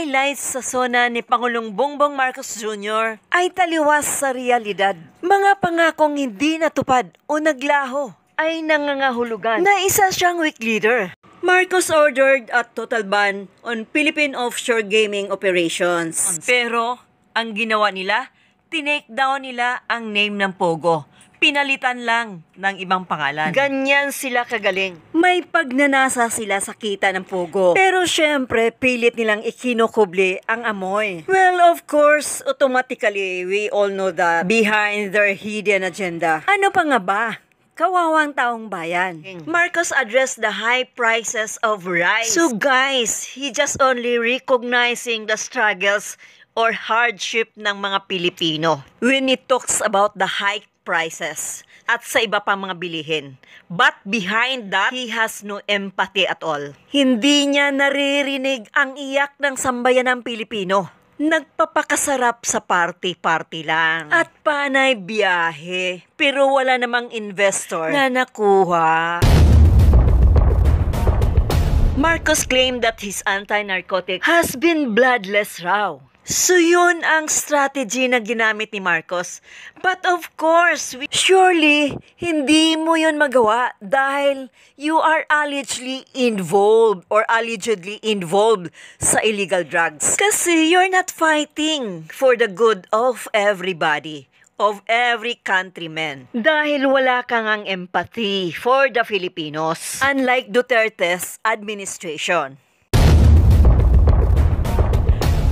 highlights sa SONA ni Pangulong Bongbong Marcos Jr. ay taliwas sa realidad. Mga pangakong hindi natupad o naglaho ay nangangahulugan na isa siyang weak leader. Marcos ordered a total ban on Philippine offshore gaming operations. Pero ang ginawa nila, tinake down nila ang name ng Pogo. Pinalitan lang ng ibang pangalan. Ganyan sila kagaling. May pagnanasa sila sa kita ng Pogo. Pero syempre, pilit nilang ikinukubli ang amoy. Well, of course, automatically, we all know that behind their hidden agenda. Ano pa nga ba? Kawawang taong bayan. Marcos addressed the high prices of rice. So guys, he just only recognizing the struggles or hardship ng mga Pilipino when he talks about the high prices at sa iba pang mga bilihin. But behind that, he has no empathy at all. Hindi niya naririnig ang iyak ng sambayan ng Pilipino. Nagpapakasarap sa party-party lang. At panay biyahe, pero wala namang investor na nakuha. Marcos claimed that his anti-narcotic has been bloodless raw. So yun ang strategy na ginamit ni Marcos. But of course, surely hindi mo yun magawa dahil you are allegedly involved sa illegal drugs. Kasi you're not fighting for the good of everybody, of every countryman. Dahil wala kang ang empathy for the Filipinos. Unlike Duterte's administration.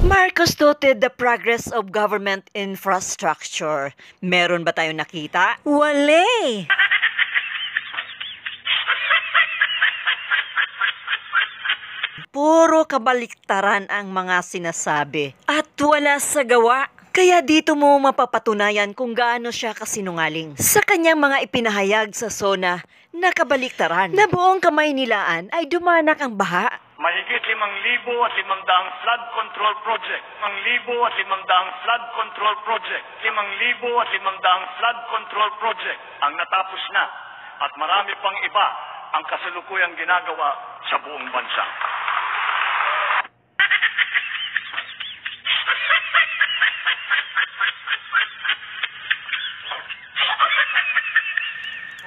Marcos noted the progress of government infrastructure. Meron ba tayong nakita? Wala. Puro kabaliktaran ang mga sinasabi at wala sa gawa. Kaya dito mo mapapatunayan kung gaano siya kasinungaling. Sa kanyang mga ipinahayag sa SONA na kabaliktaran na buong kamay nilaan ay dumanak ang baha. Mahigit 5,500 flood control project. 5,500 flood control project. 5,500 flood control project ang natapos na at marami pang iba ang kasalukuyang ginagawa sa buong bansa.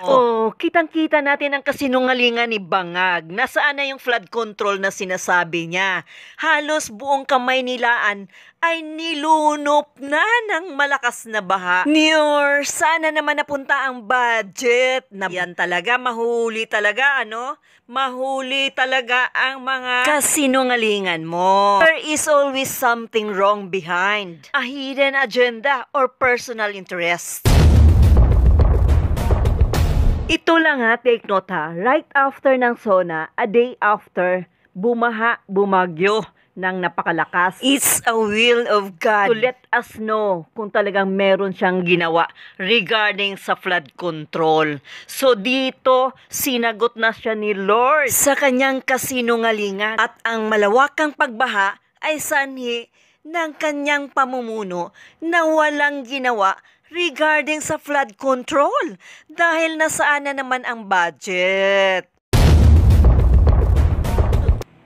Oh, kitang-kita natin ang kasinungalingan ni Bangag. Nasaan na yung flood control na sinasabi niya? Halos buong kamay nilaan ay nilunop na ng malakas na baha. Niyor, sana naman napunta ang budget. Na yan talaga, mahuli talaga, ano? Mahuli talaga ang mga kasinungalingan mo. There is always something wrong behind. A hidden agenda or personal interest. Ito lang ha, take note ha. Right after ng SONA, a day after, bumagyo ng napakalakas. It's a will of God to let us know kung talagang meron siyang ginawa regarding sa flood control. So dito, sinagot na siya ni Lord sa kanyang kasinungalingan. At ang malawakang pagbaha ay sanhi ng kanyang pamumuno na walang ginawa regarding sa flood control dahil nasaan na naman ang budget.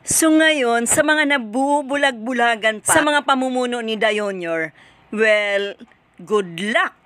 So ngayon, sa mga nabubulag-bulagan pa sa mga pamumuno ni Dionyor, well, good luck!